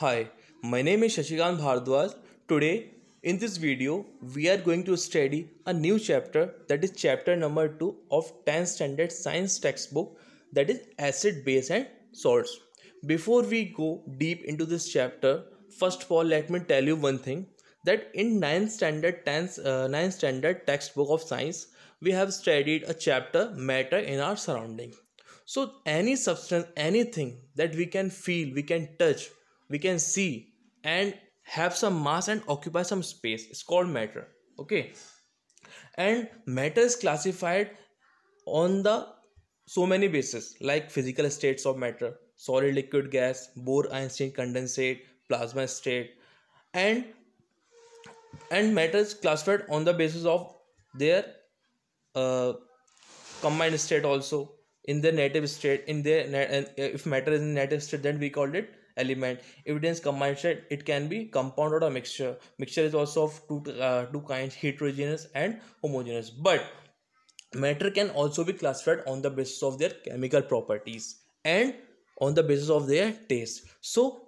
Hi, my name is Shashikant Bhardwaj. Today, in this video, we are going to study a new chapter, that is chapter number 2 of 10th standard science textbook, that is acid, base and salts. Before we go deep into this chapter, first of all let me tell you one thing, that in 9th standard textbook of science we have studied a chapter matter in our surrounding. So any substance, anything that we can feel, we can touch, we can see and have some mass and occupy some space, it's called matter. Okay, and matter is classified on the so many bases like physical states of matter: solid, liquid, gas, Bohr, Einstein condensate, plasma state. And and matter is classified on the basis of their uh, combined state, also in their native state. In their and if matter is in native state, then we called it element. If it is combined state, it can be compound or a mixture is also of two kinds, heterogeneous and homogeneous. But matter can also be classified on the basis of their chemical properties and on the basis of their taste. So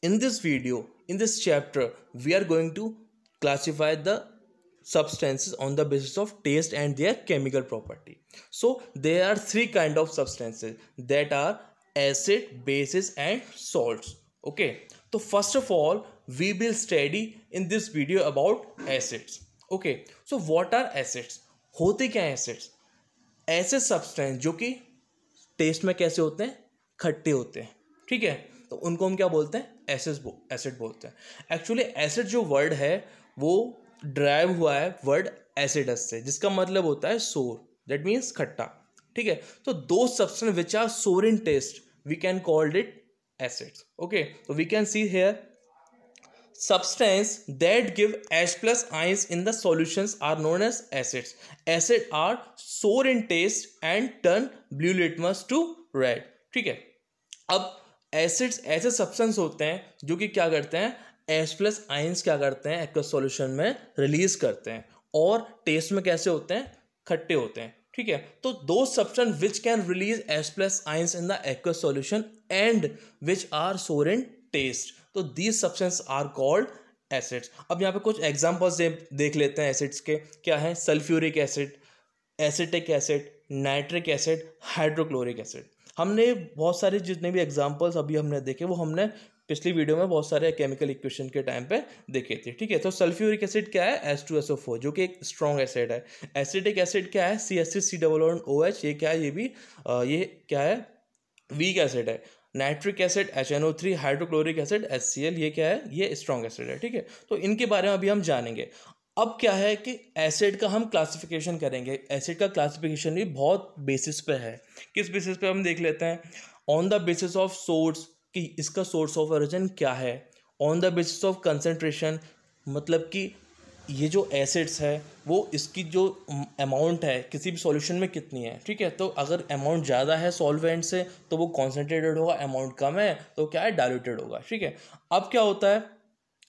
in this video, in this chapter, we are going to classify the substances on the basis of taste and their chemical property. So there are three kind of substances, that are acid, bases and salts. Okay, so first of all we will study in this video about acids. Okay, so what are acids? होते क्या हैं acids? ऐसे substance जो कि test में कैसे होते हैं, खट्टे होते हैं. ठीक है, तो उनको हम क्या बोलते हैं? एसिड बोलते हैं. एक्चुअली एसिड जो वर्ड है वो ड्राइव हुआ है वर्ड एसिडस से, जिसका मतलब होता है सोर, दैट मीन्स खट्टा. ठीक है, तो दो substance which are sour in taste we can called it acids. Okay, तो we can see here substance that give H plus ions in the solutions are known as acids. Acid are sour in taste and turn blue litmus to red. ठीक है, अब acids ऐसे substance होते हैं जो कि क्या करते हैं, H plus ions क्या करते हैं एक्वस सॉल्यूशन में रिलीज करते हैं, और टेस्ट में कैसे होते हैं, खट्टे होते हैं. ठीक है, तो दो substance which can release H plus ions in the aqueous solution and which are sour in taste, तो these substance are called acids. अब यहाँ पे कुछ एग्जांपल्स देख लेते हैं एसिड्स के. क्या है? Sulphuric acid, acetic acid, nitric acid, hydrochloric acid. हमने बहुत सारे जितने भी एग्जांपल्स अभी हमने देखे वो हमने पिछली वीडियो में बहुत सारे केमिकल इक्वेशन के टाइम पे देखे थे. ठीक है, तो सल्फ्यूरिक एसिड क्या है? H2SO4 जो कि एक स्ट्रॉन्ग एसिड है. एसिटिक एसिड क्या है? CH3COOH. ये क्या है? ये क्या है? वीक एसिड है. Nitric acid HNO3, hydrochloric acid HCl, ये क्या है? ये स्ट्रॉन्ग एसिड है. ठीक है, तो इनके बारे में अभी हम जानेंगे. अब क्या है कि एसिड का हम क्लासिफिकेशन करेंगे. एसिड का क्लासिफिकेशन भी बहुत बेसिस पे है. किस बेसिस पे? हम देख लेते हैं. On the basis of source, कि इसका सोर्स ऑफ ओरिजिन क्या है. On the basis of concentration, मतलब कि ये जो एसिड्स है वो इसकी जो अमाउंट है किसी भी सॉल्यूशन में कितनी है. ठीक है, तो अगर अमाउंट ज़्यादा है सॉल्वेंट से तो वो कॉन्सेंट्रेटेड होगा, अमाउंट कम है तो क्या है, डाइल्यूटेड होगा. ठीक है, अब क्या होता है,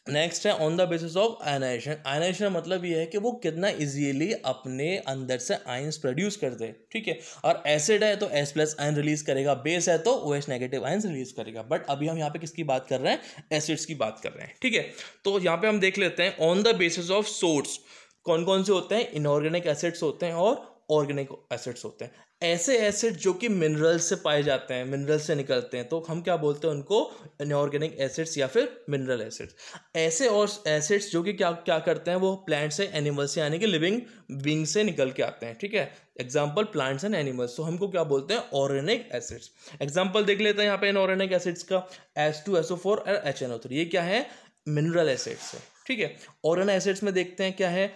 नेक्स्ट है on the basis of ionisation. Ionisation मतलब ये है कि वो कितना इजीली अपने अंदर से आयंस प्रोड्यूस कर दे. ठीक है, और एसिड है तो H प्लस आयन रिलीज करेगा, बेस है तो OH नेगेटिव आयंस रिलीज करेगा. बट अभी हम यहाँ पे किसकी बात कर रहे हैं? एसिड्स की बात कर रहे हैं. ठीक है, तो यहाँ पे हम देख लेते हैं on the basis of source कौन कौन से होते हैं. इनऑर्गेनिक एसिड्स होते हैं और ऑर्गेनिक एसिड्स होते हैं. ऐसे एसिड जो कि मिनरल से पाए जाते हैं, मिनरल से निकलते हैं, तो हम क्या बोलते हैं उनको? इनऑर्गेनिक एसिड्स या फिर मिनरल एसिड्स. ऐसे और एसिड्स जो कि क्या क्या करते हैं, वो प्लांट से, एनिमल से, यानी कि लिविंग बीइंग से निकल के आते हैं. ठीक है, एग्जाम्पल प्लांट्स एंड एनिमल्स, तो हमको क्या बोलते हैं? Organic acids. एग्जाम्पल देख लेते हैं यहाँ पे इनऑर्गेनिक एसिड्स का. H2SO4 और HNO3, ये क्या है? मिनरल एसिड्स है. ठीक है, ऑर्गेनिक एसिड्स में देखते हैं क्या है?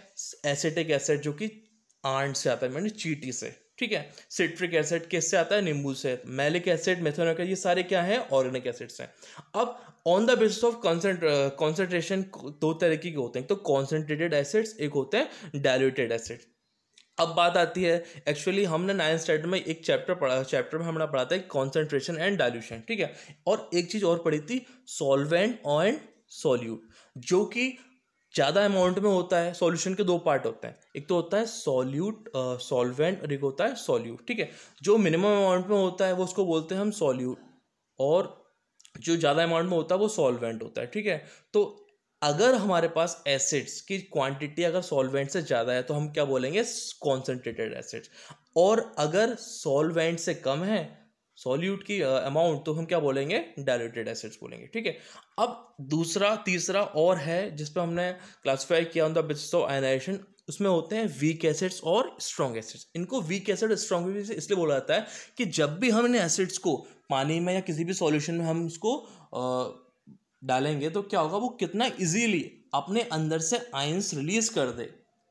एसिटिक एसिड जो कि आंट से आता है, मैंने चींटी से. ठीक है, सिट्रिक एसिड किससे आता है? नींबू से. मैलिक एसिड, मेथनॉल, ये सारे क्या है? ऑर्गेनिक एसिड्स हैं. अब on the basis of concentration दो तरीके के होते हैं, तो कॉन्सेंट्रेटेड एसिड्स, एक होते हैं डाइल्यूटेड एसिड. अब बात आती है, एक्चुअली हमने 9th स्टैंडर्ड में एक चैप्टर में हमने पढ़ा था कॉन्सेंट्रेशन एंड डाइल्यूशन. ठीक है, और एक चीज़ और पढ़ी थी, सॉल्वेंट एंड सॉल्यूट, जो कि ज़्यादा अमाउंट में होता है. सॉल्यूशन के दो पार्ट होते हैं, एक तो होता है सॉल्वेंट और एक होता है सॉल्यूट. ठीक है, जो मिनिमम अमाउंट में होता है वो उसको बोलते हैं हम सॉल्यूट, और जो ज़्यादा अमाउंट में होता है वो सॉल्वेंट होता है, ठीक है। तो अगर हमारे पास एसिड्स की क्वांटिटी अगर सॉल्वेंट से ज़्यादा है तो हम क्या बोलेंगे, कॉन्सेंट्रेटेड एसिड्स। और अगर सॉल्वेंट से कम है सॉल्यूट की अमाउंट, तो हम क्या बोलेंगे, डाइल्यूटेड एसिड्स बोलेंगे, ठीक है। अब दूसरा तीसरा और है जिस पर हमने क्लासिफाई किया on the basis of ionisation, उसमें होते हैं वीक एसिड्स और स्ट्रॉन्ग एसिड्स। इनको वीक एसिड स्ट्रॉन्ग एसिड इसलिए बोला जाता है कि जब भी हम इन एसिड्स को पानी में या किसी भी सॉल्यूशन में हम उसको डालेंगे तो क्या होगा, वो कितना इजीली अपने अंदर से आयंस रिलीज कर दे,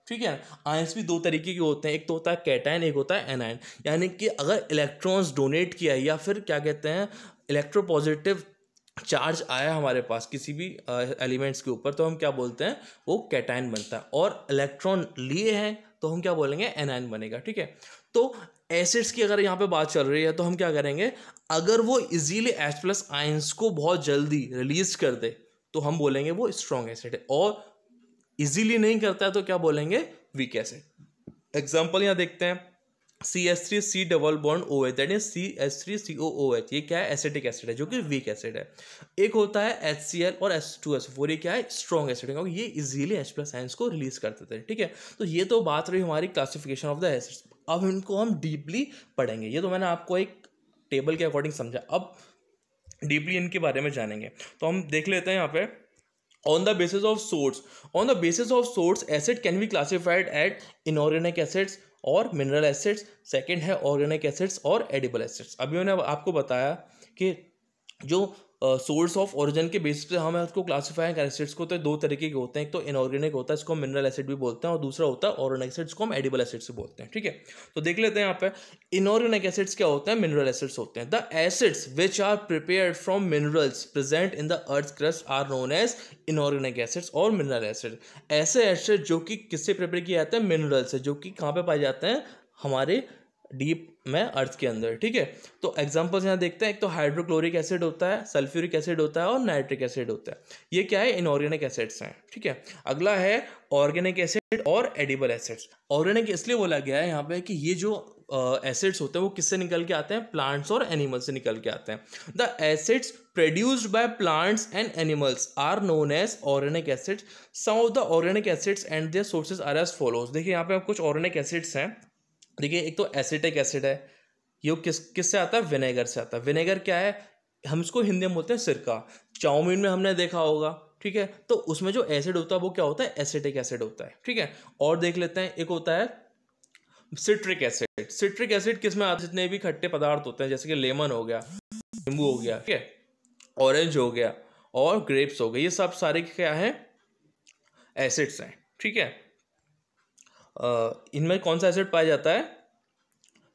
ठीक है। आयंस भी दो तरीके के होते हैं, एक तो होता है कैटायन, एक होता है एनायन। यानी कि अगर इलेक्ट्रॉन्स डोनेट किया या फिर क्या कहते हैं इलेक्ट्रोपॉजिटिव चार्ज आया हमारे पास किसी भी एलिमेंट्स के ऊपर, तो हम क्या बोलते हैं, वो कैटायन बनता है। और इलेक्ट्रॉन लिए हैं तो हम क्या बोलेंगे, एनायन बनेगा, ठीक है। तो एसिड्स की अगर यहाँ पे बात चल रही है तो हम क्या करेंगे, अगर वो इजीली H प्लस आयंस को बहुत जल्दी रिलीज कर दे तो हम बोलेंगे वो स्ट्रॉन्ग एसिड है, और इजीली नहीं करता है तो क्या बोलेंगे, वीक एसिड। एग्जाम्पल यहाँ देखते हैं, CH3C double bond OH, that is CH3COOH, ये क्या है, एसिटिक एसिड है जो कि वीक एसिड है। एक होता है HCl और H2SO4, ये क्या है, स्ट्रॉन्ग एसिड है, क्योंकि ये इजीली H प्लस आयंस को रिलीज कर देते हैं, ठीक है। तो ये तो बात रही हमारी क्लासिफिकेशन ऑफ द एसिड्स। अब इनको हम डीपली पढ़ेंगे, ये तो मैंने आपको एक टेबल के अकॉर्डिंग समझा, अब डीपली इनके बारे में जानेंगे। तो हम देख लेते हैं यहाँ पे, on the basis of source acid can be classified at inorganic acids और मिनरल एसिड्स। सेकंड है ऑर्गेनिक एसिड्स और एडिबल एसिड्स। अभी मैंने आपको बताया कि जो सोर्स ऑफ ओरिजिन के बेसिस पे हम उसको क्लासीफाई कर एसिड्स को, तो दो तरीके के होते हैं, एक तो इनऑर्गेनिक होता है इसको हम मिनरल एसिड भी बोलते हैं, और दूसरा होता है ऑर्गेनिक एसिड्स को हम एडिबल एसिड्स से बोलते हैं, ठीक है। तो देख लेते हैं यहाँ पे, इनऑर्गेनिक एसिड्स क्या होते हैं, मिनरल एसिड्स होते हैं। The acids which are prepared from minerals present in the earth crust are known as inorganic acids और मिनरल एसिड। ऐसे एसिड जो कि किससे प्रिपेयर किए जाते हैं, मिनरल से, जो कि कहाँ पे पाए जाते हैं, हमारे डीप में अर्थ के अंदर, ठीक है। तो एग्जांपल्स यहाँ देखते हैं, एक तो हाइड्रोक्लोरिक एसिड होता है, सल्फ्यूरिक एसिड होता है और नाइट्रिक एसिड होता है। ये क्या है, इनऑर्गेनिक एसिड्स हैं, ठीक है। अगला है ऑर्गेनिक एसिड और एडिबल एसिड्स। ऑर्गेनिक इसलिए बोला गया है यहाँ पे कि ये जो एसिड्स होते हैं वो किससे निकल के आते हैं, प्लांट्स और एनिमल्स से निकल के आते हैं। The acids produced by plants and animals are known as organic acids. Some of the organic acids and their sources are as follows. देखिए यहाँ पे कुछ ऑर्गेनिक एसिड्स हैं, देखिए एक तो एसिटिक एसिड है, ये किससे आता है, विनेगर से आता है। विनेगर क्या है, हम इसको हिंदी में बोलते हैं सिरका। चाउमीन में हमने देखा होगा, ठीक है। तो उसमें जो एसिड होता है वो क्या होता है, एसिटिक एसिड होता है, ठीक है। और देख लेते हैं, एक होता है सिट्रिक एसिड। सिट्रिक एसिड किस में आता है, जितने भी खट्टे पदार्थ होते हैं, जैसे कि लेमन हो गया, नींबू हो गया, ठीक है, ऑरेंज हो गया और ग्रेप्स हो गए, ये सब सारे क्या हैं, एसिड्स हैं, ठीक है। इनमें कौन सा एसिड पाया जाता है,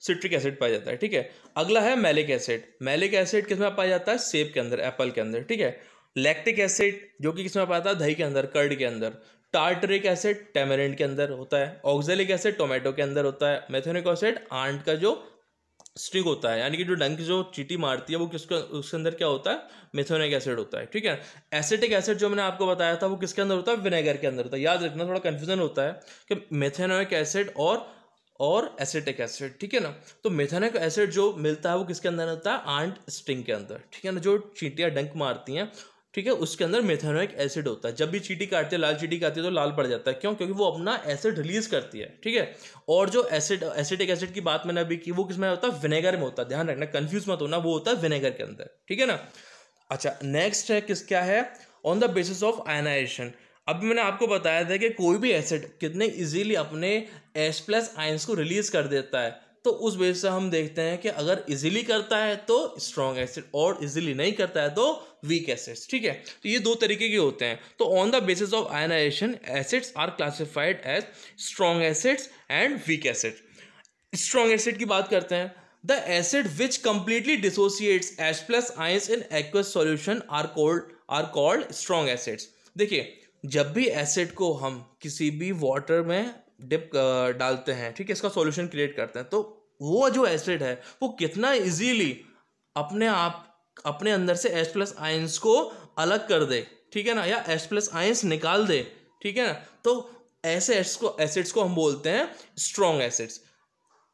सिट्रिक एसिड पाया जाता है, ठीक है। अगला है मैलिक एसिड। मैलिक एसिड किसमें पाया जाता है, सेब के अंदर, एप्पल के अंदर, ठीक है। लैक्टिक एसिड जो कि किसमें पाया जाता है, दही के अंदर, कर्ड के अंदर। टार्टरिक एसिड टैमरिंड के अंदर होता है। ऑक्जेलिक एसिड टोमेटो के अंदर होता है। मेथेनिक एसिड आंट का जो स्टिक होता है, यानी कि जो डंक जो चींटी मारती है वो किसके, उसके अंदर क्या होता है, मेथोनिक एसिड होता है, ठीक है। एसिटिक एसिड जो मैंने आपको बताया था वो किसके अंदर होता है, विनेगर के अंदर होता है। याद रखना, थोड़ा कंफ्यूजन होता है कि मेथेनोइक एसिड और एसिटिक एसिड, ठीक है ना। तो मेथेनिक एसिड जो मिलता है वो किसके अंदर होता है, आंट स्टिंग के अंदर, ठीक है ना, जो चींटियां डंक मारती हैं, ठीक है, उसके अंदर मेथेनोइक एसिड होता है। जब भी चींटी काटती है, लाल चींटी काटती है तो लाल पड़ जाता है, क्यों, क्योंकि वो अपना एसिड रिलीज करती है, ठीक है। और जो एसिटिक एसिड की बात मैंने अभी की, वो किसमें होता है, विनेगर में होता है। ध्यान रखना, कंफ्यूज मत होना, वो होता है विनेगर के अंदर, ठीक है ना। अच्छा, नेक्स्ट है क्या है, on the basis of ionisation. अभी मैंने आपको बताया था कि कोई भी एसिड कितने इजीली अपने H प्लस आयंस को रिलीज कर देता है, तो उस बेस से हम देखते हैं कि अगर इजीली करता है तो स्ट्रॉन्ग एसिड और इजीली नहीं करता है तो वीक एसिड्स, ठीक है। तो ये दो तरीके के होते हैं। तो on the basis of ionisation acids are classified as strong acids and weak acid. Strong acid की बात करते हैं, the acid which completely dissociates H plus ions in aqueous solution are called strong acids. देखिए, जब भी acid को हम किसी भी वाटर में डिप डालते हैं, ठीक है, इसका सॉल्यूशन क्रिएट करते हैं, तो वो जो एसिड है वो कितना इजीली अपने आप अपने अंदर से H प्लस आयंस को अलग कर दे, ठीक है ना, या H प्लस आयंस निकाल दे, ठीक है ना। तो ऐसे एसिड्स को हम बोलते हैं स्ट्रॉन्ग एसिड्स।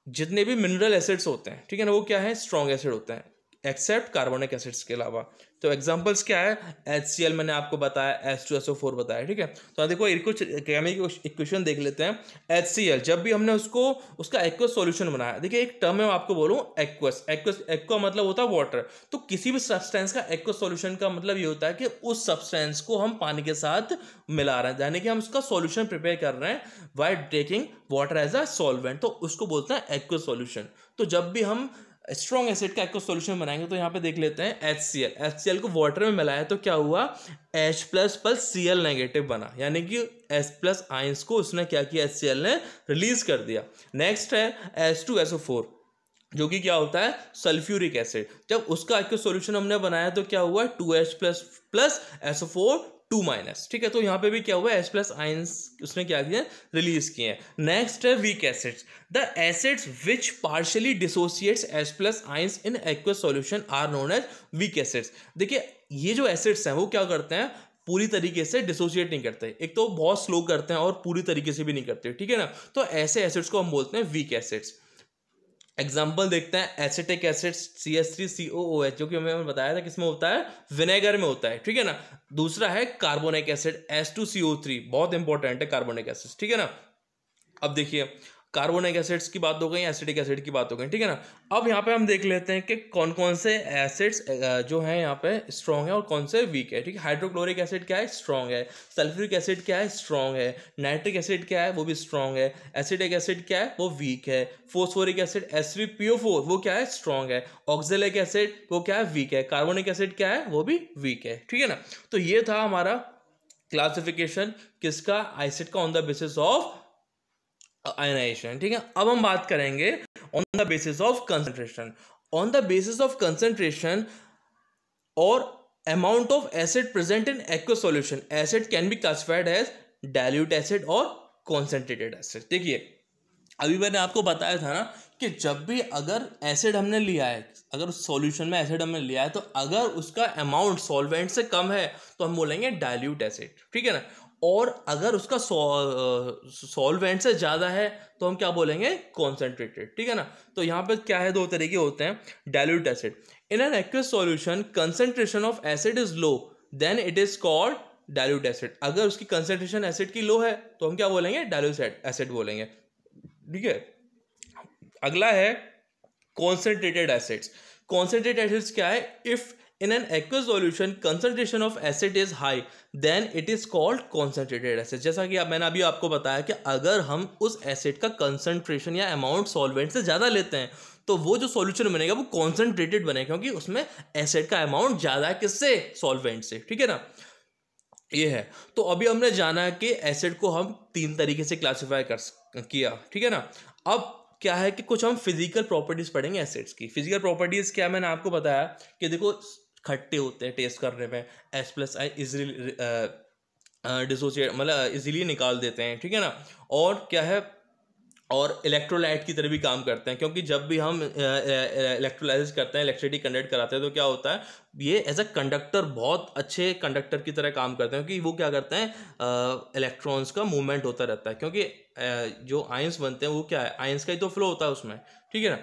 जितने भी मिनरल एसिड्स होते हैं, ठीक है ना, वो क्या है, स्ट्रॉन्ग एसिड होते हैं, एक्सेप्ट कार्बोनिक एसिड्स के अलावा, तो एग्जांपल्स क्या है, HCl मैंने आपको बताया, H2SO4 बताया, ठीक है। तो देखो कुछ केमिकल इक्वेशन देख लेते हैं। HCl जब भी हमने उसका एक्वस सॉल्यूशन बनाया, देखिए एक टर्म मैं आपको बोलूँ, एक्वस एक्वा मतलब होता है वाटर। तो किसी भी सब्सटेंस का एक्वस सॉल्यूशन का मतलब ये होता है कि उस सब्सटेंस को हम पानी के साथ मिला रहे हैं, यानी कि हम उसका सॉल्यूशन प्रिपेयर कर रहे हैं by taking water as a solvent, तो उसको बोलते हैं एक्वस सॉल्यूशन। तो जब भी हम स्ट्रॉन्ग एसिड का एक्वस सॉल्यूशन बनाएंगे तो यहाँ पे देख लेते हैं HCl को वाटर में मिलाया तो क्या हुआ, H प्लस Cl नेगेटिव बना, यानी कि H प्लस आयंस को उसने क्या किया, HCl ने रिलीज कर दिया। नेक्स्ट है H2SO4 जो कि क्या होता है, सल्फ्यूरिक एसिड। जब उसका एक्वस सॉल्यूशन हमने बनाया तो क्या हुआ, 2H प्लस SO4 2-, ठीक है। तो यहाँ पे भी क्या हुआ, H प्लस आयंस उसने क्या किया, रिलीज किए। नेक्स्ट है weak acids. The acids which partially dissociates H plus ions in aqueous solution are known as weak acids. देखिए ये जो एसिड्स हैं वो क्या करते हैं, पूरी तरीके से डिसोसिएट नहीं करते, एक तो बहुत स्लो करते हैं और पूरी तरीके से भी नहीं करते, ठीक है ना। तो ऐसे एसिड्स को हम बोलते हैं वीक एसिड्स। एग्जाम्पल देखते हैं, एसिटिक एसिड CH3COOH जो कि हमें बताया था किसमें होता है, विनेगर में होता है, ठीक है ना। दूसरा है कार्बोनिक एसिड H2CO3, बहुत इंपॉर्टेंट है कार्बोनिक एसिड, ठीक है ना। अब देखिए कार्बोनिक एसिड्स की बात हो गई, एसिटिक एसिड की बात हो गई, ठीक है ना। अब यहाँ पे हम देख लेते हैं कि कौन कौन से एसिड्स जो हैं यहाँ पे स्ट्रॉन्ग है और कौन से वीक है, ठीक है। हाइड्रोक्लोरिक एसिड क्या है, स्ट्रॉन्ग है। सल्फ्यूरिक एसिड क्या है, स्ट्रॉन्ग है। नाइट्रिक एसिड क्या है, वो भी स्ट्रॉन्ग है। एसिटिक एसिड क्या है, वो वीक है। फोस्फोरिक एसिड H3PO4 वो क्या है, स्ट्रॉन्ग है। ऑक्जेलिक एसिड वो क्या है, वीक है। कार्बोनिक एसिड क्या है, वो भी वीक है, ठीक है ना। तो ये था हमारा क्लासिफिकेशन किसका, एसिड का, on the basis of ionisation, ठीक है। अब हम बात करेंगे on the basis of concentration. On the basis of concentration और amount of acid present in aqueous solution, acid can be classified as dilute acid और कॉन्सेंट्रेटेड एसिड। देखिए अभी मैंने आपको बताया था ना कि जब भी अगर एसिड हमने लिया है, अगर उस सॉल्यूशन में एसिड हमने लिया है, तो अगर उसका अमाउंट सॉल्वेंट से कम है तो हम बोलेंगे डाइल्यूट एसिड, ठीक है ना। और अगर उसका सॉल्वेंट से ज़्यादा है तो हम क्या बोलेंगे, कॉन्सेंट्रेटेड, ठीक है ना। तो यहाँ पर क्या है, दो तरीके होते हैं, dilute acid. In an aqueous solution concentration of acid is low, then it is called dilute acid. अगर उसकी कंसेंट्रेशन एसिड की लो है तो हम क्या बोलेंगे, डाइल्यूट एसिड बोलेंगे, ठीक है। अगला है कॉन्सेंट्रेटेड एसिड्स। कॉन्सेंट्रेटेड एसिड्स क्या है, if in an aqueous solution concentration of acid is high then it is called concentrated acid। जैसा कि मैंने अभी आपको बताया कि अगर हम उस एसिड का कंसंट्रेशन या अमाउंट सॉल्वेंट से ज़्यादा लेते हैं तो वो जो सॉल्यूशन बनेगा वो कॉन्सेंट्रेटेड बनेगा, क्योंकि उसमें एसिड का अमाउंट ज़्यादा है, किससे, सॉल्वेंट से, ठीक है ना। ये है। तो अभी हमने जाना है कि एसिड को हम 3 तरीके से क्लासीफाई किया, ठीक है ना। अब क्या है कि कुछ हम फिजिकल प्रॉपर्टीज पढ़ेंगे एसिड्स की। फिजिकल प्रॉपर्टीज क्या, मैंने आपको बताया कि देखो खट्टे होते हैं टेस्ट करने में, H प्लस इजीली डिसोसिएट मतलब इजीली निकाल देते हैं, ठीक है ना। और क्या है, और इलेक्ट्रोलाइट की तरह भी काम करते हैं, क्योंकि जब भी हम इलेक्ट्रोलाइसिस करते हैं, इलेक्ट्रिसिटी कंडक्ट कराते हैं, तो क्या होता है, ये एज अ कंडक्टर बहुत अच्छे कंडक्टर की तरह काम करते हैं, क्योंकि वो क्या करते हैं, इलेक्ट्रॉन्स का मूवमेंट होता रहता है, क्योंकि जो आयंस बनते हैं वो क्या है, आयंस का ही तो फ्लो होता है उसमें, ठीक है ना।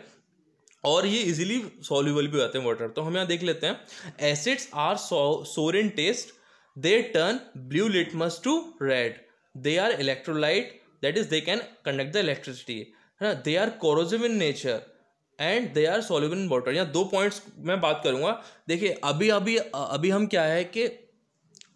और ये इजीली सॉल्युबल भी होते हैं वाटर। तो हम यहाँ देख लेते हैं, acids are sour in taste, they turn blue litmus to red, they are electrolyte, that is they can conduct the electricity, है ना, they are corrosive in nature and they are soluble in water. यहाँ 2 points मैं बात करूंगा। देखिए अभी हम क्या है कि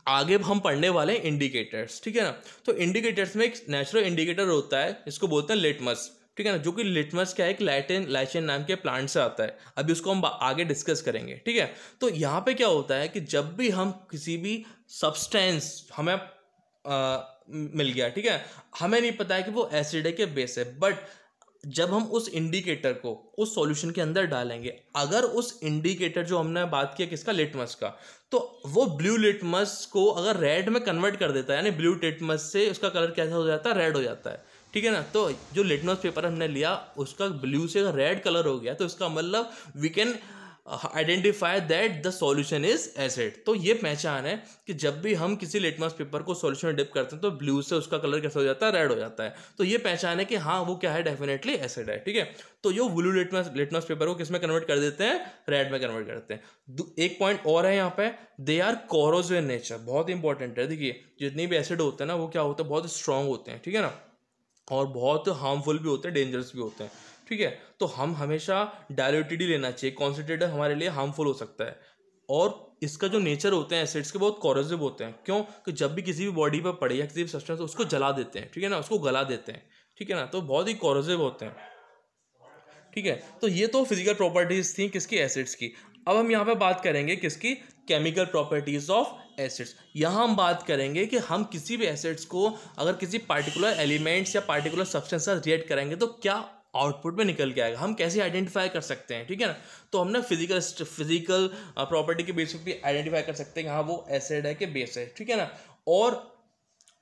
आगे हम पढ़ने वाले हैं इंडिकेटर्स, ठीक है ना। तो इंडिकेटर्स में एक नेचुरल इंडिकेटर होता है, इसको बोलते हैं लिटमस, ठीक है ना, जो कि लिटमस क्या है, एक लाइचेन नाम के प्लांट से आता है। अभी उसको हम आगे डिस्कस करेंगे, ठीक है। तो यहाँ पे क्या होता है कि जब भी हम किसी भी सब्सटेंस हमें मिल गया, ठीक है, हमें नहीं पता है कि वो एसिड है कि बेस है, बट जब हम उस इंडिकेटर को उस सॉल्यूशन के अंदर डालेंगे, अगर उस इंडिकेटर जो हमने बात किया किसका, लिटमस का, तो वो ब्लू लिटमस को अगर रेड में कन्वर्ट कर देता है, यानी ब्लू लिटमस से उसका कलर कैसा हो जाता है, रेड हो जाता है, ठीक है ना। तो जो लिटमस पेपर हमने लिया उसका ब्लू से रेड कलर हो गया, तो इसका मतलब we can identify that the solution is acid. तो ये पहचान है कि जब भी हम किसी लिटमस पेपर को सॉल्यूशन में डिप करते हैं तो ब्लू से उसका कलर कैसा हो जाता है, रेड हो जाता है। तो ये पहचान है कि हाँ वो क्या है, डेफिनेटली एसिड है। ठीक है, तो ये ब्लू लिटमस पेपर को किस में कन्वर्ट कर देते हैं, रेड में कन्वर्ट करते हैं। एक पॉइंट और है यहाँ पे, they are corrosive in nature, बहुत इंपॉर्टेंट है। देखिए जितनी भी एसिड होते हैं ना वो क्या होते हैं, बहुत स्ट्रांग होते हैं। ठीक है ना, और बहुत हार्मफुल भी होते हैं, डेंजरस भी होते हैं। ठीक है, तो हम हमेशा डायल्यूटेड ही लेना चाहिए, कॉन्सेंट्रेटेड हमारे लिए हार्मफुल हो सकता है। और इसका जो नेचर होते हैं एसिड्स के, बहुत कोरोसिव होते हैं। क्यों? कि जब भी किसी भी बॉडी पर पड़े या किसी भी सब्सटेंस उसको जला देते हैं। ठीक है ना, उसको गला देते हैं। ठीक है ना, तो बहुत ही कोरोसिव होते हैं। ठीक है, तो ये तो फिजिकल प्रॉपर्टीज थी किसकी, एसिड्स की। अब हम यहाँ पे बात करेंगे किसकी, केमिकल प्रॉपर्टीज ऑफ एसिड्स। यहाँ हम बात करेंगे कि हम किसी भी एसिड्स को अगर किसी पार्टिकुलर एलिमेंट्स या पार्टिकुलर सब्सटेंस से रिएक्ट करेंगे तो क्या आउटपुट में निकल के आएगा, हम कैसे आइडेंटिफाई कर सकते हैं। ठीक है ना, तो हमने फिजिकल प्रॉपर्टी के बेसिस पे आइडेंटिफाई कर सकते हैं कि हाँ वो एसिड है कि बेस है। ठीक है ना, और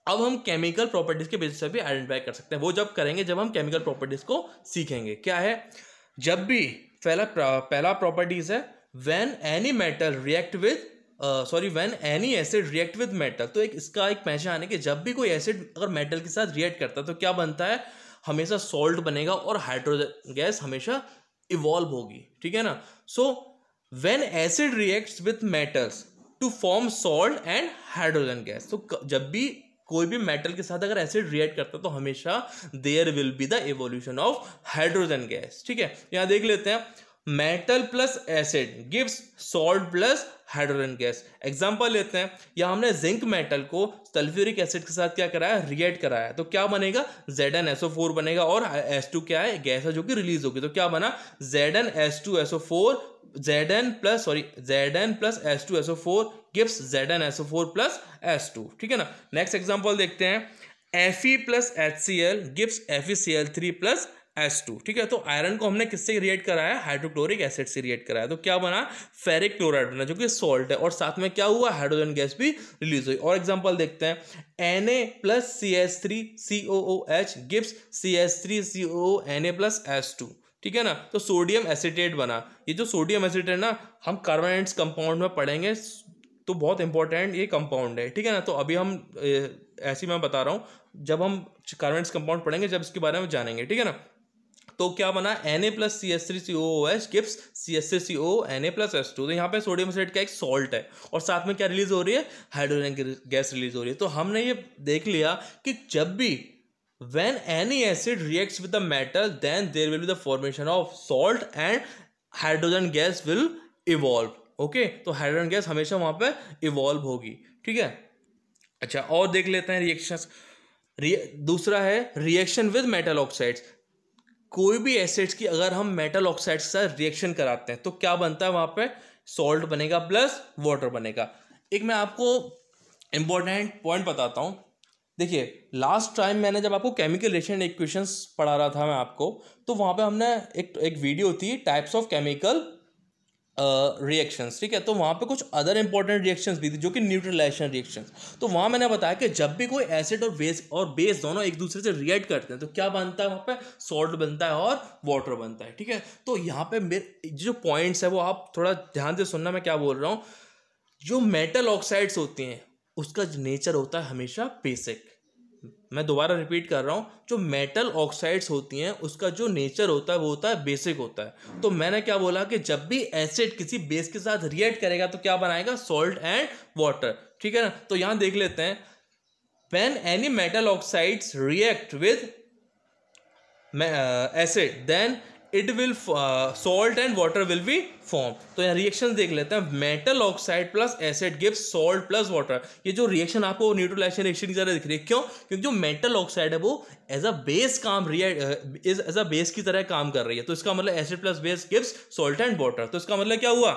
अब हम केमिकल प्रॉपर्टीज के बेसिस पे भी आइडेंटिफाई कर सकते हैं। वो जब करेंगे जब हम केमिकल प्रॉपर्टीज को सीखेंगे। क्या है, जब भी पहला प्रॉपर्टीज है when any metal react with when any acid react with metal. तो एक इसका एक पहचान है कि जब भी कोई एसिड अगर मेटल के साथ रिएक्ट करता है तो क्या बनता है, हमेशा सॉल्ट बनेगा और हाइड्रोजन गैस हमेशा इवॉल्व होगी। ठीक है ना, so when acid reacts with metals to form salt and hydrogen gas. तो जब भी कोई भी मेटल के साथ अगर एसिड रिएक्ट करता है तो हमेशा there will be the evolution of hydrogen gas. ठीक है, यहां देख लेते हैं, metal plus acid gives salt plus hydrogen gas. Example लेते हैं, यहाँ हमने जिंक मेटल को सल्फ्यूरिक एसिड के साथ क्या कराया, रिएक्ट कराया, तो क्या बनेगा, ZnSO4 बनेगा और H2 क्या है, गैस है जो कि रिलीज होगी। तो क्या बना, ZnH2SO4 Zn plus H2SO4 gives ZnSO4 plus H2। ठीक है ना, नेक्स्ट एग्जांपल देखते हैं, Fe plus HCl gives FeCl3 plus H2। ठीक है, तो आयरन को हमने किससे रिएक्ट कराया, हाइड्रोक्लोरिक एसिड से रिएक्ट कराया, तो क्या बना, फेरिक क्लोराइड बना जो कि सॉल्ट है, और साथ में क्या हुआ, हाइड्रोजन गैस भी रिलीज हुई। और एग्जांपल देखते हैं, Na plus CH3COOH gives CH3COO Na plus H2। ठीक है ना, तो सोडियम एसिटेट बना। ये जो सोडियम एसिटेट है ना, हम कार्बोनेट्स कंपाउंड में पढ़ेंगे, तो बहुत इंपॉर्टेंट ये कंपाउंड है। ठीक है ना, तो अभी हम ऐसे मैं बता रहा हूँ, जब हम कार्बोनेट्स कंपाउंड पढ़ेंगे जब इसके बारे में जानेंगे। ठीक है ना, तो क्या बना, Na plus CH3COOH gives CH3CO Na plus H2। तो यहाँ पे सोडियम एसिड का एक सॉल्ट है और साथ में क्या रिलीज हो रही है, हाइड्रोजन गैस रिलीज हो रही है। तो हमने ये देख लिया कि जब भी when any acid reacts with the metal then there will be the formation of salt and hydrogen gas will evolve। Okay, तो हाइड्रोजन गैस हमेशा वहां पे इवॉल्व होगी। ठीक है, अच्छा और देख लेते हैं रिएक्शंस। दूसरा है रिएक्शन विद मेटल ऑक्साइड्स। कोई भी एसिड्स की अगर हम मेटल ऑक्साइड के साथ रिएक्शन कराते हैं तो क्या बनता है, वहां पे सॉल्ट बनेगा प्लस वाटर बनेगा। एक मैं आपको इंपॉर्टेंट पॉइंट बताता हूं। देखिए लास्ट टाइम मैंने जब आपको केमिकल रिएक्शन इक्वेशंस पढ़ा रहा था मैं आपको, तो वहां पे हमने एक वीडियो थी टाइप्स ऑफ केमिकल रिएक्शंस। ठीक है, तो वहाँ पे कुछ अदर इंपॉर्टेंट रिएक्शंस भी थी जो कि न्यूट्रलाइजेशन रिएक्शंस। तो वहाँ मैंने बताया कि जब भी कोई एसिड और बेस दोनों एक दूसरे से रिएक्ट करते हैं तो क्या बनता है, वहाँ पे सॉल्ट बनता है और वाटर बनता है। ठीक है, तो यहाँ पे मेरे जो पॉइंट्स है वो आप थोड़ा ध्यान से सुनना, मैं क्या बोल रहा हूँ। जो मेटल ऑक्साइड्स होती हैं उसका नेचर होता है हमेशा बेसिक। मैं दोबारा रिपीट कर रहा हूं, जो मेटल ऑक्साइड्स होती हैं उसका जो नेचर होता है वो होता है बेसिक होता है। तो मैंने क्या बोला कि जब भी एसिड किसी बेस के साथ रिएक्ट करेगा तो क्या बनाएगा, सॉल्ट एंड वाटर। ठीक है ना, तो यहां देख लेते हैं, when any metal oxides react with acid then it will salt and water will be form. तो यहाँ रिएक्शन देख लेते हैं, metal oxide plus acid gives salt plus water. ये जो रिएक्शन आपको न्यूट्रलाइजेशन रिएक्शन की तरह दिख रही है, क्यों, क्योंकि जो मेटल ऑक्साइड है वो एज अ बेस की तरह काम कर रही है। तो इसका मतलब acid plus base gives salt and water. तो इसका मतलब क्या हुआ,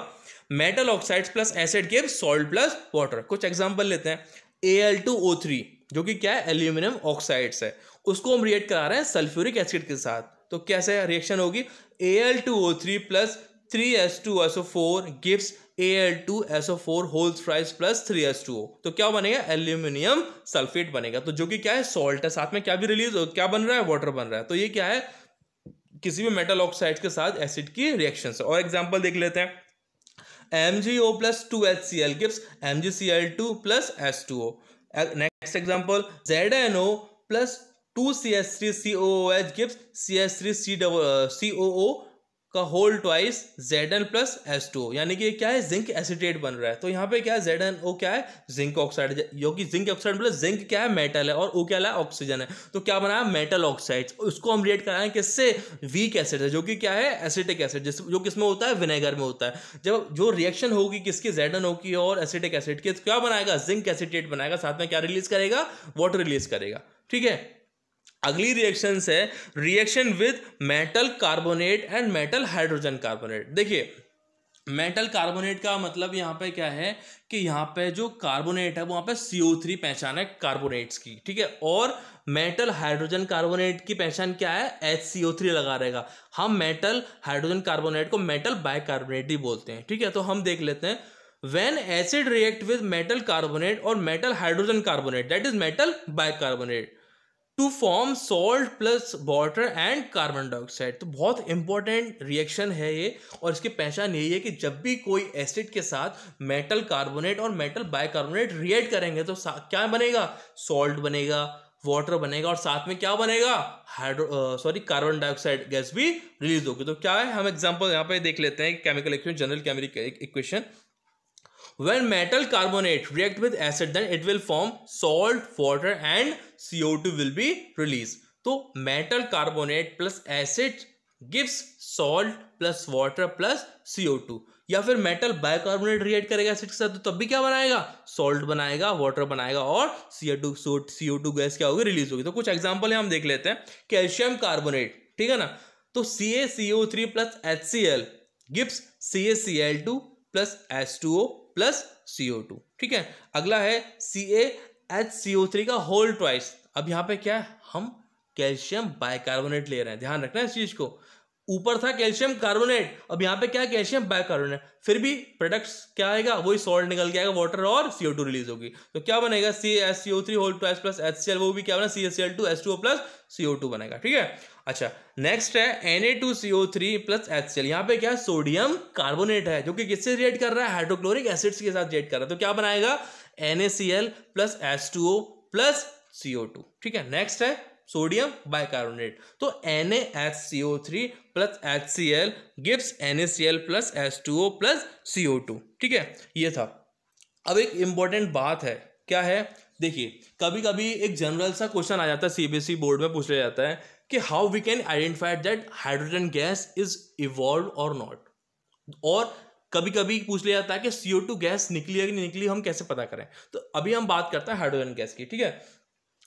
metal oxide plus acid gives salt plus water. कुछ एग्जाम्पल लेते हैं, Al2O3 जो कि क्या है, एल्यूमिनियम ऑक्साइड्स है, उसको हम रिएक्ट करा रहे हैं सल्फ्यूरिक एसिड के साथ। तो कैसे रिएक्शन होगी, Al2O3 plus 3H2SO4 gives Al2SO4 holes price plus 3H2O। तो क्या बनेगा, एल्यूमिनियम सल्फेट बनेगा। तो जो कि क्या है, सॉल्ट है, साथ में क्या भी रिलीज क्या बन रहा है, वाटर बन रहा है। तो ये क्या है, किसी भी मेटल ऑक्साइड के साथ एसिड की रिएक्शन। और एग्जांपल देख लेते हैं, MgO plus 2HCl gives MgCl2 plus H2O. Next example, ZNO plus 2CH3COOH gives CH3COO का whole twice Zn plus H2O, यानी कि क्या है, जिंक एसिटेट बन रहा है। तो यहाँ पे क्या है, ZnO क्या है, जिंक ऑक्साइड, जो कि जिंक ऑक्साइड मतलब जिंक क्या है, मेटल है, और O क्या है, ऑक्सीजन है। तो क्या बना है, मेटल ऑक्साइड। उसको हम रिएक्ट कराएं किससे, वीक एसिड है, जो कि क्या है, एसिटिक एसिड, जो किसमें होता है, विनेगर में होता है। जब जो रिएक्शन होगी किसकी, ZnO की और एसिटिक एसिड की, क्या बनाएगा, जिंक एसिटेट बनाएगा, साथ में क्या रिलीज करेगा, वाटर रिलीज करेगा। ठीक है, अगली रिएक्शन है reaction with metal carbonate and metal hydrogen carbonate. देखिए, मेटल कार्बोनेट का मतलब यहाँ पे क्या है कि यहाँ पे जो कार्बोनेट है वहाँ पे CO3 पहचान है कार्बोनेट्स की, ठीक है, और मेटल हाइड्रोजन कार्बोनेट की पहचान क्या है, HCO3 लगा रहेगा। हम मेटल हाइड्रोजन कार्बोनेट को मेटल बाइकार्बोनेट ही बोलते हैं। ठीक है, तो हम देख लेते हैं, when acid react with metal carbonate or metal hydrogen carbonate, that is metal bicarbonate, to form salt plus water and carbon dioxide. तो बहुत इंपॉर्टेंट रिएक्शन है ये, और इसकी पहचान यही है कि जब भी कोई एसिड के साथ मेटल कार्बोनेट और मेटल बाइकार्बोनेट रिएक्ट करेंगे तो क्या बनेगा, सॉल्ट बनेगा, वाटर बनेगा, और साथ में क्या बनेगा, कार्बन डाइऑक्साइड गैस भी रिलीज होगी। तो क्या है, हम एग्जांपल यहाँ पे देख लेते हैं, chemical equation, general chemical equation. When metal carbonate react with acid, then it will form salt, water and CO2 will be released. तो metal carbonate plus acid gives salt plus water plus CO2, या फिर metal bicarbonate react करेगा acid के साथ, तो तब भी क्या बनाएगा, सॉल्ट बनाएगा, वाटर बनाएगा, और CO2 गैस क्या होगी, रिलीज होगी। तो कुछ एग्जांपल हम देख लेते हैं। कैल्शियम कार्बोनेट, ठीक है ना, तो CaCO3 plus HCl gives CaCl2 plus H2O plus CO2। ठीक है, अगला है CaHCO3 का होल ट्वाइस। अब यहाँ पे क्या है, हम कैल्शियम बाइकार्बोनेट ले रहे हैं, ध्यान रखना इस चीज को। ऊपर था कैल्शियम कार्बोनेट, अब यहाँ पे क्या, कैल्शियम बाइकार्बोनेट, फिर भी प्रोडक्ट्स क्या आएगा, वही सॉल्ट निकल के आएगा, वाटर और CO2 रिलीज होगी। तो क्या बनेगा, CaHCO3 whole twice plus HCl, वो भी क्या बना, CaCl2 H2O प्लस CO2 बनेगा। ठीक है, अच्छा, नेक्स्ट है Na2CO3 प्लस HCl। यहाँ पे क्या, सोडियम कार्बोनेट है, जो कि किससे रिएक्ट कर रहा है, हाइड्रोक्लोरिक एसिड्स के साथ रिएक्ट कर रहा है। तो क्या बनाएगा, NaCl plus H2O plus CO2। ठीक है, नेक्स्ट है सोडियम बाइकार्बोनेट, तो NaHCO3 plus HCl gives NaCl plus H2O plus CO2। ठीक है, ये था। अब एक इंपॉर्टेंट बात है, क्या है, देखिए, कभी कभी एक जनरल सा क्वेश्चन आ जाता है, CBSE बोर्ड में पूछ लिया जाता है कि how we can identify that hydrogen gas is evolve और नॉट, और कभी कभी पूछ लिया जाता है कि CO2 गैस निकली है कि नहीं निकली, हम कैसे पता करें। तो अभी हम बात करते हैं हाइड्रोजन गैस की। ठीक है,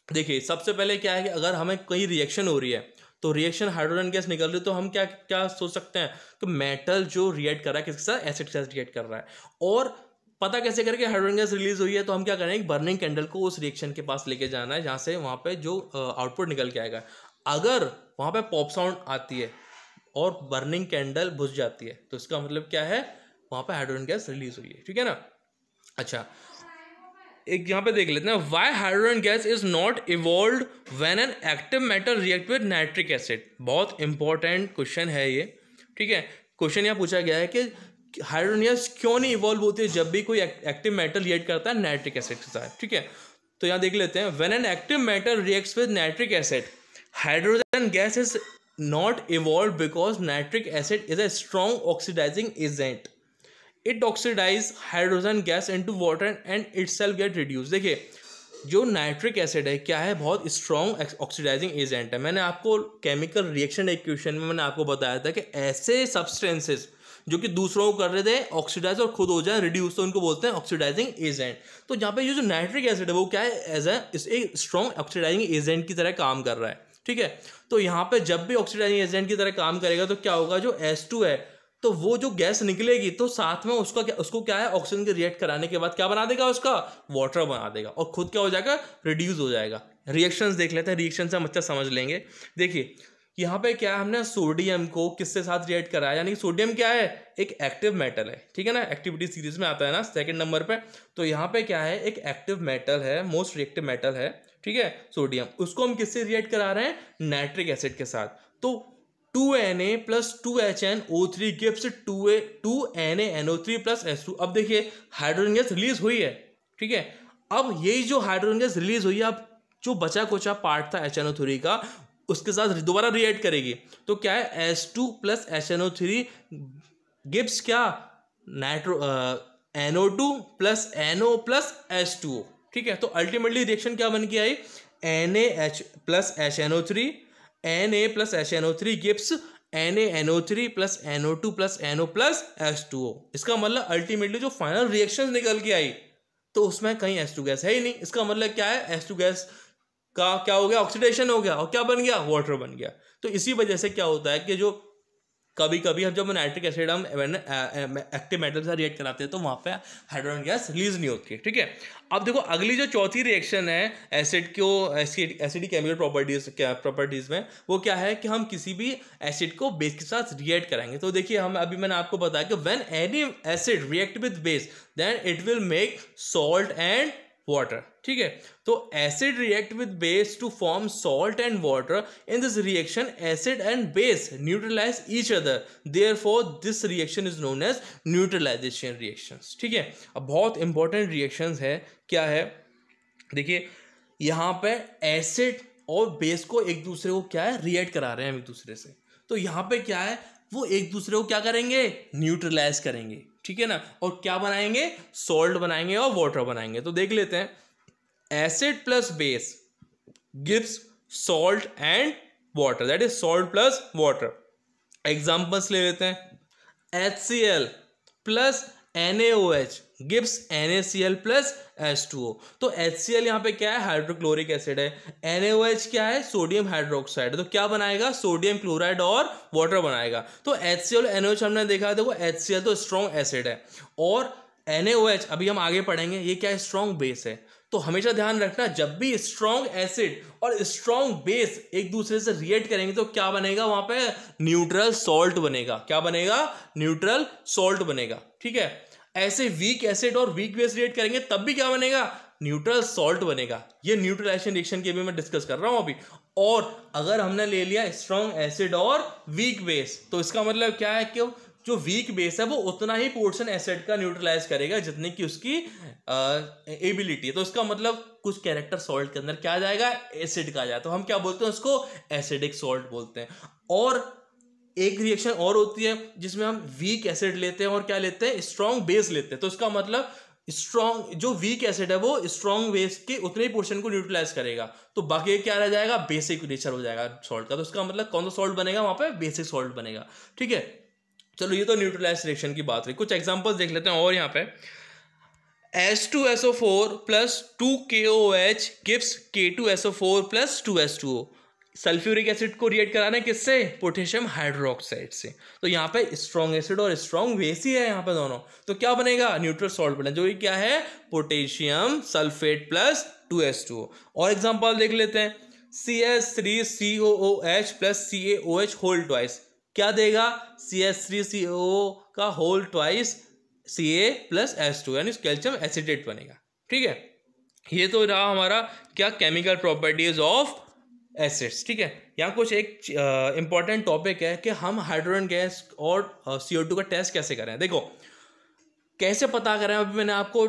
देखिए, सबसे पहले क्या है कि अगर हमें कोई रिएक्शन हो रही है, तो रिएक्शन हाइड्रोजन गैस निकल रही है, तो हम क्या क्या सोच सकते हैं कि मेटल जो रिएक्ट कर रहा है किसके साथ, एसिड के साथ रिएक्ट कर रहा है। और पता कैसे करके हाइड्रोजन गैस रिलीज हुई है, तो हम क्या करेंगे, बर्निंग कैंडल को उस रिएक्शन के पास लेके जाना है, जहाँ से वहाँ पे जो आउटपुट निकल के आएगा। अगर वहाँ पे पॉप साउंड आती है और बर्निंग कैंडल बुझ जाती है, तो इसका मतलब क्या है, वहाँ पे हाइड्रोजन गैस रिलीज हुई है। ठीक है ना, अच्छा, एक यहाँ पे देख लेते हैं, Y hydrogen gas is not evolved when an active metal react with nitric acid. बहुत इंपॉर्टेंट क्वेश्चन है ये। ठीक है, क्वेश्चन यहाँ पूछा गया है कि हाइड्रोजन गैस क्यों नहीं इवॉल्व होती है जब भी कोई एक्टिव मेटल रिएक्ट करता है नाइट्रिक एसिड के साथ। ठीक है, तो यहाँ देख लेते हैं, when an active metal reacts with nitric acid, hydrogen gas is not evolve because nitric acid is a strong oxidising agent. It oxidise hydrogen gas into water and itself get reduce. देखिए, जो nitric acid है क्या है, बहुत strong oxidising agent है। मैंने आपको chemical reaction equation में मैंने आपको बताया था कि ऐसे सब्सटेंसेस जो कि दूसरों को कर रहे थे ऑक्सीडाइज और खुद हो जाए रिड्यूस, तो उनको बोलते हैं ऑक्सीडाइजिंग एजेंट। तो यहाँ पे ये जो नाइट्रिक एसिड है वो क्या है, as a strong oxidising agent की तरह काम कर रहा है। ठीक है, तो यहाँ पे जब भी ऑक्सीडाइजिंग एजेंट की तरह काम करेगा तो क्या होगा, जो H2 है, तो वो जो गैस निकलेगी तो साथ में उसको क्या है, ऑक्सीजन के रिएक्ट कराने के बाद क्या बना देगा, उसका वाटर बना देगा, और खुद क्या हो जाएगा, रिड्यूस हो जाएगा। रिएक्शंस देख लेते हैं, रिएक्शन से हम अच्छा समझ लेंगे। देखिए, यहाँ पे क्या हमने सोडियम को किसके साथ रिएक्ट कराया, यानी कि सोडियम क्या है, एक एक्टिव मेटल है। ठीक है ना, एक्टिविटी सीरीज में आता है ना सेकंड नंबर पे। तो यहाँ पे क्या है, एक एक्टिव मेटल है, मोस्ट रिएक्टिव मेटल है। ठीक है, सोडियम, उसको हम किससे रिएक्ट करा रहे हैं, नाइट्रिक एसिड के साथ। तो 2Na plus 2HNO3 gives 2NaNO3 plus H2। अब देखिए हाइड्रोजन गैस रिलीज हुई है, ठीक है। अब यही जो हाइड्रोजन गैस रिलीज हुई है, अब जो बचा कुचा पार्ट था HNO3 का, उसके साथ दोबारा रिएक्ट करेगी। तो क्या है, H2 plus HNO3 गिव्स क्या, NO2 plus NO plus H2O, ठीक है। तो अल्टीमेटली रिएक्शन क्या बन के आई, NaH plus HNO3, Na plus HNO3 gives NaNO3 plus NO2 plus NO plus H2O। इसका मतलब अल्टीमेटली जो फाइनल रिएक्शन निकल के आई, तो उसमें कहीं H2 गैस है ही नहीं। इसका मतलब क्या है, H2 गैस का क्या हो गया, ऑक्सीडेशन हो गया, और क्या बन गया, वाटर बन गया। तो इसी वजह से क्या होता है कि जो कभी कभी हम जब नाइट्रिक एसिड हम एक्टिव मेटल से रिएक्ट कराते हैं, तो वहाँ पे हाइड्रोजन गैस रिलीज नहीं होती है, ठीक है। अब देखो अगली जो चौथी रिएक्शन है एसिड को एसिडिक केमिकल प्रॉपर्टीज में, वो क्या है कि हम किसी भी एसिड को बेस के साथ रिएक्ट कराएंगे। तो देखिए हम अभी मैंने आपको बताया कि when any acid react with base then it will make salt and water, ठीक है। तो acid react with base to form salt and water. In this reaction acid and base neutralise each other, therefore this reaction is known as neutralisation reactions, ठीक है। अब बहुत important reactions है, क्या है, देखिए यहाँ पे एसिड और बेस को एक दूसरे को क्या है, रिएक्ट करा रहे हैं हम एक दूसरे से। तो यहाँ पे क्या है, वो एक दूसरे को क्या करेंगे, न्यूट्रलाइज करेंगे, ठीक है ना। और क्या बनाएंगे, सॉल्ट बनाएंगे और वाटर बनाएंगे। तो देख लेते हैं, acid plus base gives salt and water, that is salt plus water. Examples ले लेते हैं, HCl plus NaOH gives NaCl plus H2O। तो HCl यहाँ पे क्या है, हाइड्रोक्लोरिक एसिड है। NaOH क्या है, सोडियम हाइड्रोक्साइड। तो क्या बनाएगा, सोडियम क्लोराइड और वाटर बनाएगा। तो HCl और NaOH हमने देखा, देखो HCl तो स्ट्रॉन्ग एसिड है, और NaOH अभी हम आगे पढ़ेंगे, ये क्या है, स्ट्रॉन्ग बेस है। तो हमेशा ध्यान रखना, जब भी स्ट्रॉन्ग एसिड और स्ट्रॉन्ग बेस एक दूसरे से रिएक्ट करेंगे, तो क्या बनेगा, वहां पे न्यूट्रल सॉल्ट बनेगा। क्या बनेगा, न्यूट्रल सॉल्ट बनेगा, ठीक है। ऐसे वीक एसिड और वीक बेस रिएक्ट करेंगे, तब भी क्या बनेगा, न्यूट्रल सॉल्ट बनेगा। ये न्यूट्रलाइजेशन रिएक्शन की भी मैं डिस्कस कर रहा हूं अभी। और अगर हमने ले लिया स्ट्रॉन्ग एसिड और वीक बेस, तो इसका मतलब क्या है कि जो वीक बेस है वो उतना ही पोर्शन एसिड का न्यूट्रलाइज करेगा जितनी की उसकी एबिलिटी है। तो इसका मतलब कुछ कैरेक्टर सॉल्ट के अंदर क्या आ जाएगा, एसिड का आ जाए, तो हम क्या बोलते हैं, उसको एसिडिक सॉल्ट बोलते हैं। और एक रिएक्शन और होती है जिसमें हम वीक एसिड लेते हैं और क्या लेते हैं, स्ट्रॉन्ग बेस लेते हैं। तो इसका मतलब स्ट्रॉन्ग जो वीक एसिड है वो स्ट्रॉन्ग बेस के उतने ही पोर्शन को न्यूट्रलाइज करेगा, तो बाकी क्या रह जाएगा, बेसिक नेचर हो जाएगा सॉल्ट का। तो इसका मतलब कौन सा सॉल्ट बनेगा, वहां पे बेसिक सॉल्ट बनेगा, ठीक है। चलो ये तो न्यूट्रलाइज रिएक्शन की बात रही। कुछ एग्जांपल्स देख लेते हैं। और यहाँ पे H2SO4 plus 2KOH gives K2SO4 plus 2H2O। Sulphuric acid को रिएक्ट कराना है किससे, पोटेशियम हाइड्रोक्साइड से। तो यहाँ पे स्ट्रॉन्ग एसिड और स्ट्रॉन्ग बेस ही है यहाँ पे दोनों, तो क्या बनेगा, न्यूट्रल सॉल्ट बनेगा, जो ये क्या है, पोटेशियम सल्फेट प्लस 2H2O। और एग्जांपल देख लेते हैं, CH3COOH plus CaOH whole twice, क्या देगा, CH3COO का whole twice Ca plus H2, यानी कैल्शियम एसिटेट बनेगा, ठीक है। ये तो रहा हमारा क्या, केमिकल प्रॉपर्टीज ऑफ एसिड्स, ठीक है। यहाँ कुछ एक इंपॉर्टेंट टॉपिक है कि हम हाइड्रोजन गैस और CO2 का टेस्ट कैसे करें। देखो कैसे पता करें, अभी मैंने आपको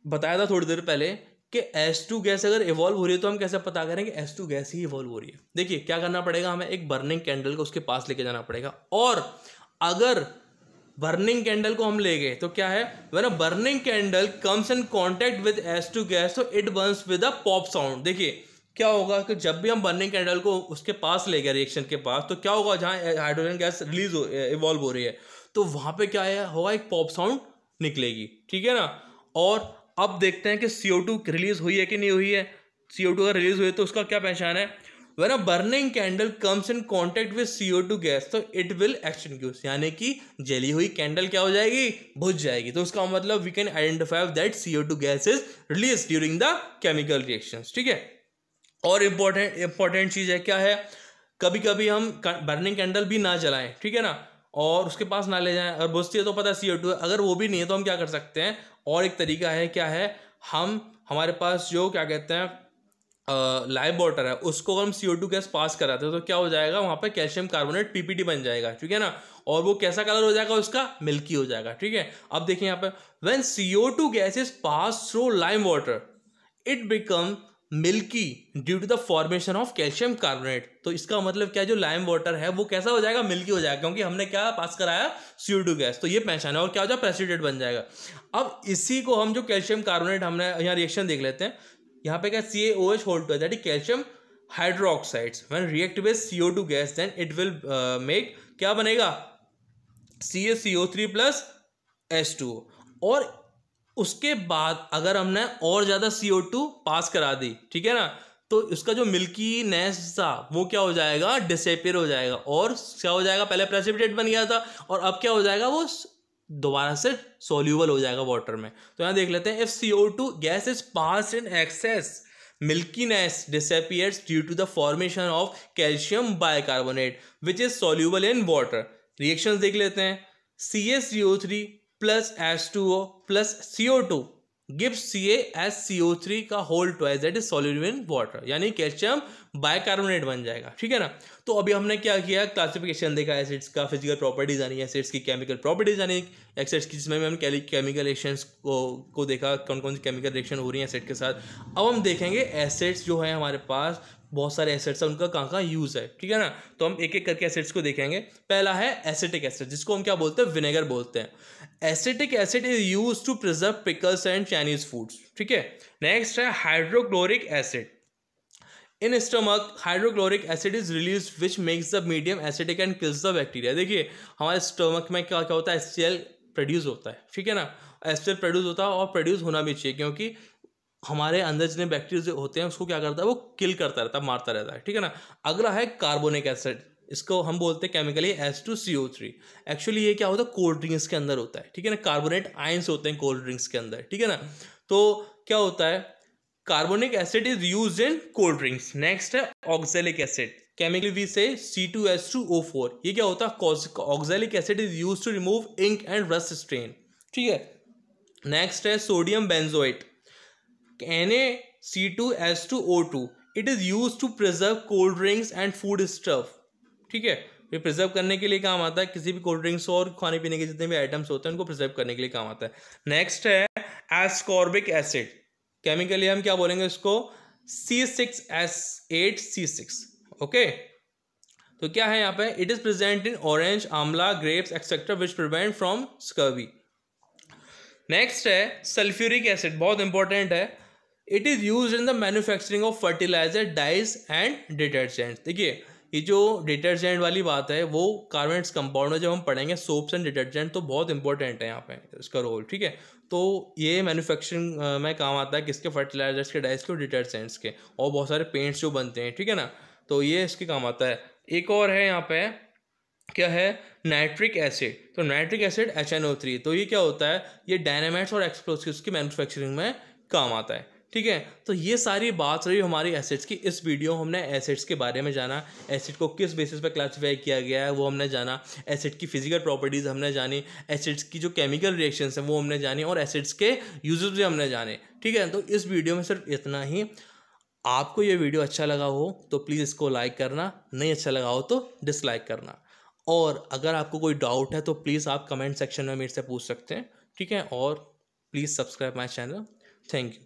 बताया था थोड़ी देर पहले कि H2 गैस अगर इवॉल्व हो रही है तो हम कैसे पता करें कि H2 गैस ही इवॉल्व हो रही है। देखिए क्या करना पड़ेगा, हमें एक बर्निंग कैंडल को उसके पास लेके जाना पड़ेगा, और अगर बर्निंग कैंडल को हम ले गए तो क्या है, when a burning candle comes in contact with H2 gas, तो it burns with a pop sound. देखिए क्या होगा कि जब भी हम बर्निंग कैंडल को उसके पास ले गए रिएक्शन के पास, तो क्या होगा, जहाँ हाइड्रोजन गैस रिलीज इवॉल्व हो रही है, तो वहां पे क्या है होगा, एक पॉप साउंड निकलेगी, ठीक है ना। और अब देखते हैं कि CO2 रिलीज हुई है कि नहीं हुई है। CO2 अगर रिलीज हुई है तो उसका क्या पहचान है, when a burning candle comes in contact with CO2 gas, तो इट विल एक्सटिंग्विश, यानी कि जली हुई कैंडल क्या हो जाएगी, बुझ जाएगी। तो उसका मतलब we can identify that CO2 gas is release during the chemical reactions, ठीक है। और इंपॉर्टेंट चीज है क्या है, कभी कभी हम बर्निंग कैंडल भी ना जलाएं, ठीक है ना, और उसके पास ना ले जाएं, और बुझती है तो पता CO2 है, अगर वो भी नहीं है तो हम क्या कर सकते हैं, और एक तरीका है, क्या है, हम हमारे पास जो क्या कहते हैं लाइव वाटर है उसको हम CO2 गैस पास कराते हैं तो क्या हो जाएगा, वहाँ पे कैल्शियम कार्बोनेट PPT बन जाएगा, ठीक है ना। और वो कैसा कलर हो जाएगा उसका, मिल्की हो जाएगा, ठीक है। अब देखिए यहाँ पे when CO2 gas is pass through lime water it become milky due to the formation of calcium carbonate. तो इसका मतलब क्या, जो लाइम वाटर है वो कैसा हो जाएगा, मिल्की हो जाएगा, क्योंकि हमने क्या पास कराया, CO2 गैस। तो ये पहचाना और क्या हो जाएगा, प्रेसिपिटेट बन जाएगा। अब इसी को हम जो कैल्शियम कार्बोनेट, हमने यहाँ रिएक्शन देख लेते हैं। यहाँ पे क्या CaOH होल्ड टू है, that is calcium hydroxides. When react with CO2 gas then it will make, क्या बनेगा, CaCO3 प्लस H2O। और उसके बाद अगर हमने और ज़्यादा CO2 पास करा दी, ठीक है ना, तो उसका जो मिल्कीनेस था वो क्या हो जाएगा, डिसअपीयर हो जाएगा। और क्या हो जाएगा, पहले प्रेसिपिटेट बन गया था और अब क्या हो जाएगा, वो दोबारा से सोल्यूबल हो जाएगा वाटर में। तो यहाँ देख लेते हैं, if CO2 gas is pass in excess milkiness disappears due to the formation of calcium bicarbonate which is soluble in water। Reactions देख लेते हैं, CaCO3 plus H2O plus CO2 gives CaSCO3 का whole twice, that is soluble in water, यानी calcium bicarbonate बन जाएगा, ठीक है ना। तो अभी हमने क्या किया, क्लासिफिकेशन देखा एसिड्स का, फिजिकल प्रॉपर्टीज जानी, एसिड्स की केमिकल प्रॉपर्टीज जानी, एसिड्स की जिसमें हम केमिकल रिएक्शंस को देखा, कौन कौन सी केमिकल रिएक्शन हो रही है एसिड के साथ। अब हम देखेंगे एसिड्स जो है हमारे पास, बहुत सारे एसिड्स हैं, उनका कहाँ कहाँ यूज़ है, ठीक है ना। तो हम एक एक करके एसिड्स को देखेंगे। पहला है एसिटिक एसिड, जिसको हम क्या बोलते हैं, विनेगर बोलते हैं। Acetic acid is use to preserve pickles and Chinese foods, ठीक है। नेक्स्ट है hydrochloric acid. In stomach hydrochloric acid is release which makes the medium acidic and kills the bacteria. देखिए हमारे स्टमक में क्या क्या होता है, HCl प्रोड्यूस होता है, ठीक है ना। HCl प्रोड्यूस होता है और प्रोड्यूस होना भी चाहिए, क्योंकि हमारे अंदर जितने बैक्टीरिया होते हैं उसको क्या करता है, वो किल करता रहता है, मारता रहता है, ठीक है ना। अगला है कार्बोनिक एसिड, इसको हम बोलते हैं केमिकली H2CO3। एक्चुअली ये क्या होता है, कोल्ड ड्रिंक्स के अंदर होता है, ठीक है ना। कार्बोनेट आयंस होते हैं कोल्ड ड्रिंक्स के अंदर, ठीक है ना। तो क्या होता है, carbonic acid is used in cold drinks. Next है oxalic acid, chemically we say C2H2O4। ये क्या होता है, oxalic acid is used to remove ink and rust stain, ठीक है। नेक्स्ट है sodium benzoate, Na(C2H2O2). It is use to preserve cold drinks and food stuff, ठीक है। ये प्रिजर्व करने के लिए काम आता है, किसी भी कोल्ड ड्रिंक्स और खाने पीने के जितने भी आइटम्स होते हैं उनको प्रिजर्व करने के लिए काम आता है। नेक्स्ट है एस्कॉर्बिक एसिड, केमिकली हम क्या बोलेंगे इसको, C6H8C6, ओके। तो क्या है यहाँ पे, it is present in orange, amla, grapes etcetera which prevent from scurvy. Next है सल्फ्यूरिक एसिड, बहुत इंपॉर्टेंट है। It is use in the manufacturing of fertiliser, dyes and detergent. देखिए ये जो डिटर्जेंट वाली बात है वो कार्बोनेट्स कंपाउंड में जब हम पढ़ेंगे, सोप्स एंड डिटर्जेंट, तो बहुत इंपॉर्टेंट है यहाँ पे इसका रोल, ठीक है। तो ये मैन्युफैक्चरिंग में काम आता है, किसके, फर्टिलाइजर्स के, डाइज के, डिटर्जेंट्स के, और बहुत सारे पेंट्स जो बनते हैं, ठीक है ना। तो ये इसके काम आता है। एक और है यहाँ पे, क्या है, नाइट्रिक एसिड। तो नाइट्रिक एसिड HNO3, तो ये क्या होता है, ये डायनामाइट्स और एक्सप्लोसिव्स की मैन्युफैक्चरिंग में काम आता है, ठीक है। तो ये सारी बात रही हमारी एसिड्स की। इस वीडियो हमने एसिड्स के बारे में जाना, एसिड को किस बेसिस पे क्लासिफाई किया गया है वो हमने जाना, एसिड की फिजिकल प्रॉपर्टीज़ हमने जानी, एसिड्स की जो केमिकल रिएक्शंस हैं वो हमने जानी, और एसिड्स के यूजेस भी हमने जाने, ठीक है। तो इस वीडियो में सिर्फ इतना ही। आपको ये वीडियो अच्छा लगा हो तो प्लीज़ इसको लाइक करना, नहीं अच्छा लगा हो तो डिसलाइक करना। और अगर आपको कोई डाउट है तो प्लीज़ आप कमेंट सेक्शन में मेरे से पूछ सकते हैं, ठीक है। और please subscribe my channel. Thank you.